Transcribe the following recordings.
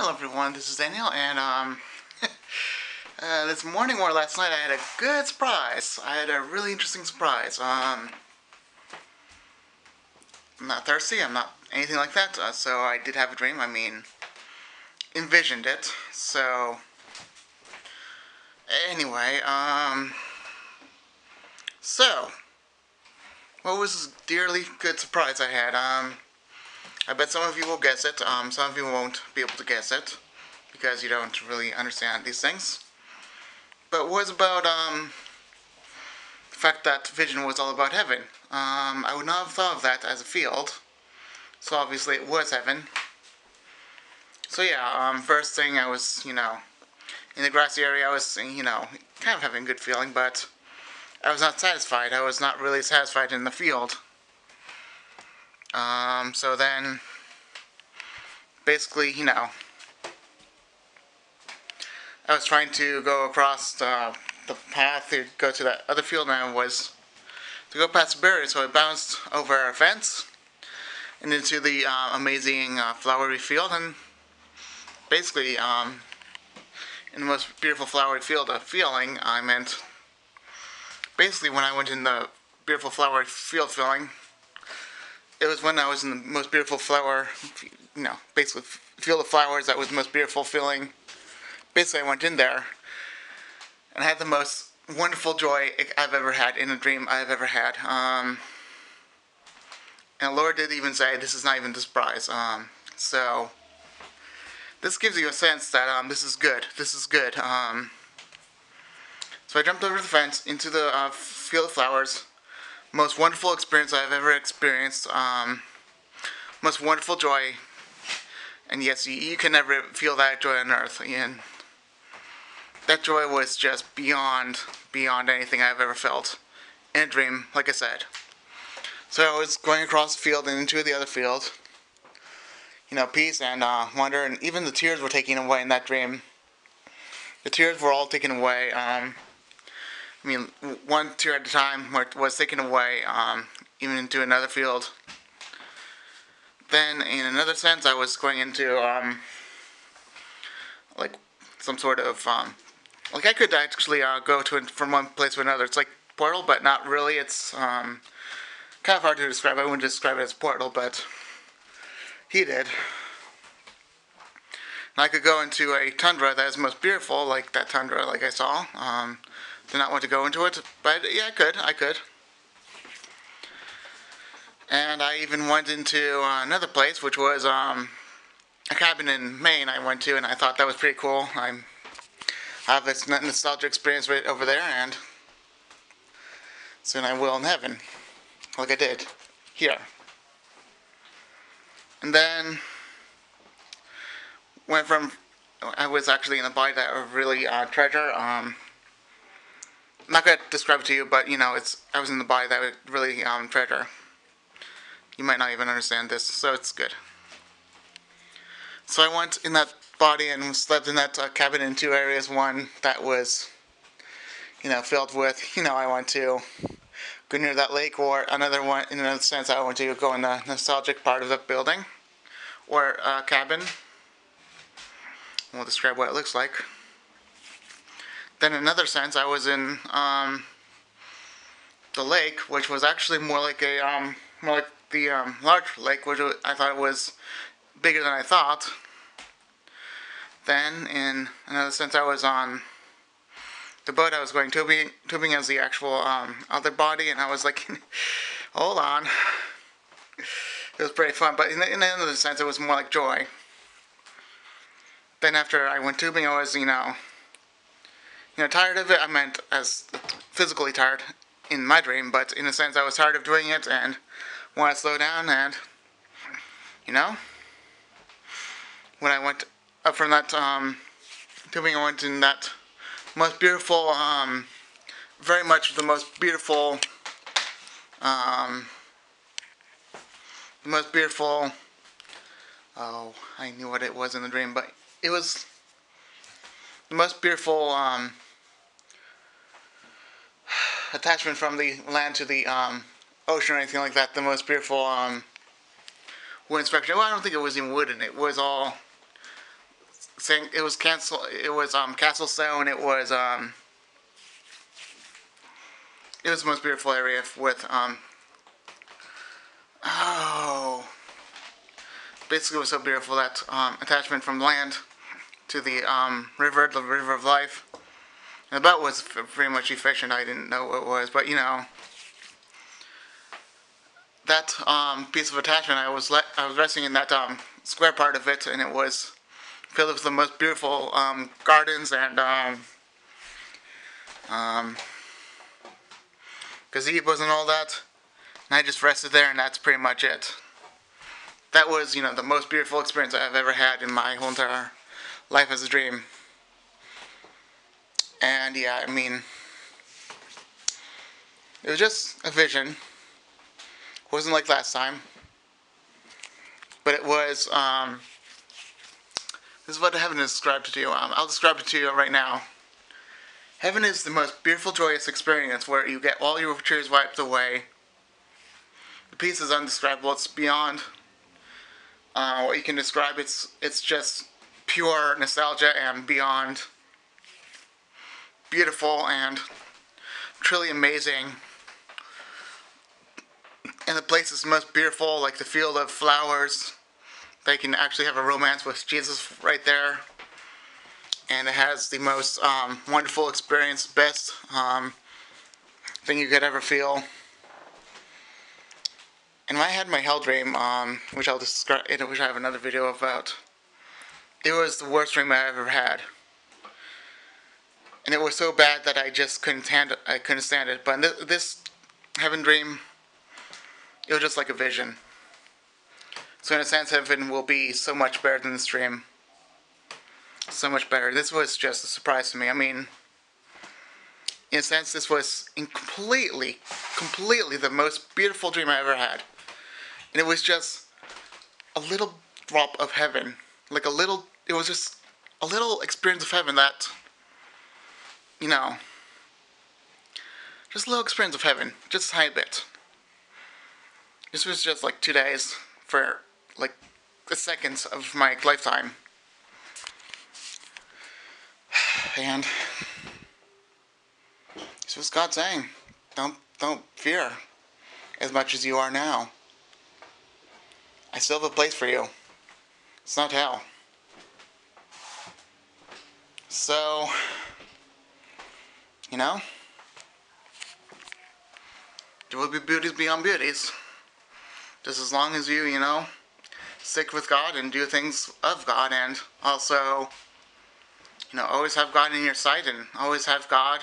Hello everyone, this is Daniel, and this morning or last night I had a good surprise. I had a really interesting surprise. I'm not thirsty, I'm not anything like that, so I did have a dream, envisioned it. So, anyway, so, what was this dearly good surprise I had? I bet some of you will guess it, some of you won't be able to guess it, because you don't really understand these things. But it was about, the fact that vision was all about heaven. I would not have thought of that as a field, so obviously it was heaven. So yeah, first thing I was, in the grassy area, I was, kind of having a good feeling, but I was not satisfied. I was not really satisfied in the field. So then, basically, I was trying to go across the path to go to that other field, and I was to go past the barrier, so I bounced over a fence and into the amazing flowery field, and basically, in the most beautiful flowery field of feeling, I meant, basically when I went in the beautiful flowery field feeling, it was when I was in the most beautiful flower, basically field of flowers that was the most beautiful feeling. Basically, I went in there and I had the most wonderful joy I've ever had in a dream I've ever had. And Lord did even say, this is not even the surprise. So, this gives you a sense that this is good. This is good. So I jumped over the fence into the field of flowers. Most wonderful experience I've ever experienced. Most wonderful joy. And yes, you can never feel that joy on earth. And that joy was just beyond anything I've ever felt in a dream, like I said. So I was going across the field and into the other field. Peace and wonder, and even the tears were taken away in that dream. The tears were all taken away. One tear at a time was taken away, even into another field. Then, in another sense, I was going into, like, some sort of, I could actually go from one place to another. It's like portal, but not really. It's kind of hard to describe. I wouldn't describe it as portal, but he did. And I could go into a tundra that is most beautiful, like that tundra, like I saw. Did not want to go into it, but yeah, I could. And I even went into another place, which was a cabin in Maine I went to, and I thought that was pretty cool. I have this nostalgic experience right over there, and soon I will in heaven, like I did here. And then I was actually in a body that I really treasure. I'm not going to describe it to you, but I was in the body that I really treasure. You might not even understand this, so it's good. So I went in that body and slept in that cabin in two areas. One that was, filled with, I want to go near that lake, or another one, in another sense, I want to go in the nostalgic part of the building, or cabin. We'll describe what it looks like. Then in another sense, I was in the lake, which was actually more like the large lake, which I thought was bigger than I thought. Then, in another sense, I was on the boat. I was going tubing as the actual other body, and I was like, hold on. It was pretty fun, but in another sense, it was more like joy. Then after I went tubing, I was, tired of it. I meant as physically tired in my dream, but in a sense, I was tired of doing it and want to slow down. And when I went up from that tubing, I went in that most beautiful, very much the most beautiful, oh, I knew what it was in the dream, but it was the most beautiful attachment from the land to the ocean or anything like that. The most beautiful wooden structure. Well, I don't think it was even wooden. It was all saying it was cancel. It was Castle Stone. It was the most beautiful area with oh, basically it was so beautiful that attachment from land to the river of life. And the boat was pretty much efficient. I didn't know what it was, but you know, that piece of attachment, I was resting in that square part of it, and it was filled with the most beautiful gardens and gazebos and all that. And I just rested there, and that's pretty much it. That was, you know, the most beautiful experience I've ever had in my whole entire life as a dream. And yeah, I mean, it was just a vision. It wasn't like last time. But it was, this is what heaven is described to you. I'll describe it to you right now. Heaven is the most beautiful, joyous experience where you get all your tears wiped away. The peace is indescribable. It's beyond what you can describe. It's just pure nostalgia and beyond beautiful and truly amazing. And the place is most beautiful, like the field of flowers. They can actually have a romance with Jesus right there. And it has the most wonderful experience, best thing you could ever feel. And when I had my hell dream, which I'll describe, which I have another video about, it was the worst dream I ever had. And it was so bad that I just couldn't stand it. I couldn't stand it. But in this heaven dream, it was just like a vision. So in a sense, heaven will be so much better than this dream. So much better. This was just a surprise to me. I mean, in a sense, this was completely the most beautiful dream I ever had. And it was just a little drop of heaven. Like a little, it was just a little experience of heaven that, you know, just a little experience of heaven. Just a tiny bit. This was just like 2 days for like the seconds of my lifetime. And this was God saying, don't fear as much as you are now. I still have a place for you. It's not hell. So, you know, there will be beauties beyond beauties. Just as long as you know, stick with God and do things of God, and also, you know, always have God in your sight and always have God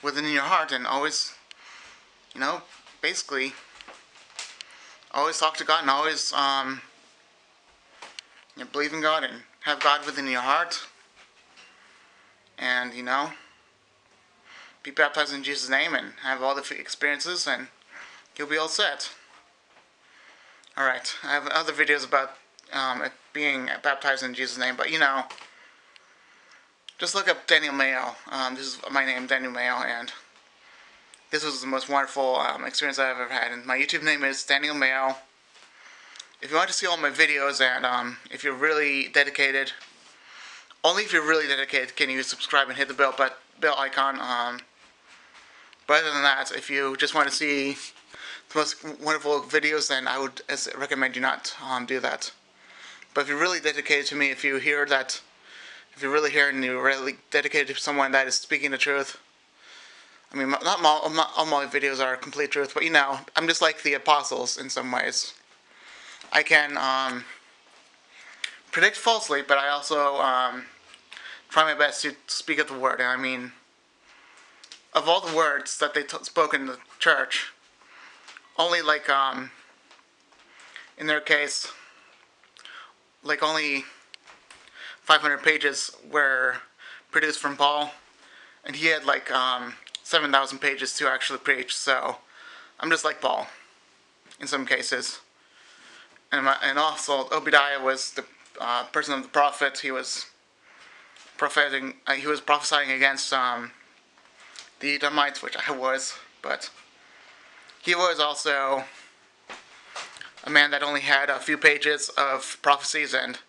within your heart, and always, you know, basically, always talk to God and always you know, believe in God and have God within your heart, and, you know, be baptized in Jesus' name and have all the experiences, and you'll be all set. Alright, I have other videos about being baptized in Jesus' name, but you know, just look up Daniel Mayo. This is my name, Daniel Mayo, and this was the most wonderful experience I've ever had. And my YouTube name is Daniel Mayo. If you want to see all my videos, and if you're really dedicated, only if you're really dedicated can you subscribe and hit the bell icon. But other than that, if you just want to see the most wonderful videos, then I would recommend you not do that. But if you're really dedicated to me, if you're really here and you're really dedicated to someone that is speaking the truth, I mean, not all my videos are complete truth, but you know, I'm just like the apostles in some ways. I can predict falsely, but I also try my best to speak of the word. And I mean, of all the words that they spoke in the church, only like in their case, like only 500 pages were produced from Paul, and he had like 7,000 pages to actually preach. So I'm just like Paul in some cases. And also Obadiah was the person of the prophet. He was prophesying. He was prophesying against the Edomites, which I was, but he was also a man that only had a few pages of prophecies, and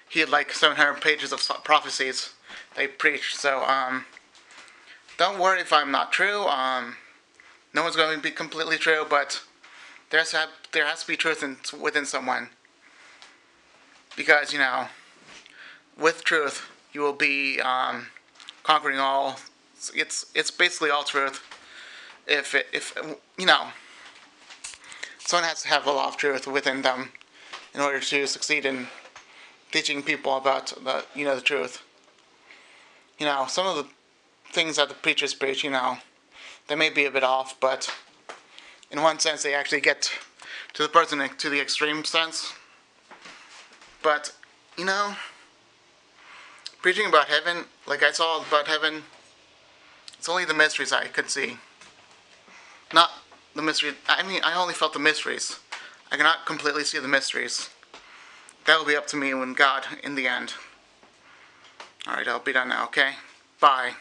he had like 700 pages of prophecies they preached. So don't worry if I'm not true. No one's going to be completely true, but there has to be truth within someone, because with truth you will be conquering all. It's basically all truth. If someone has to have a lot of truth within them in order to succeed in teaching people about the truth. Some of the things that the preachers preach, they may be a bit off, but in one sense they actually get to the person to the extreme sense. But preaching about heaven, like I saw about heaven, it's only the mysteries I could see. Not the mystery. I mean, I only felt the mysteries. I cannot completely see the mysteries. That will be up to me when God in the end. Alright, I'll be done now, okay? Bye.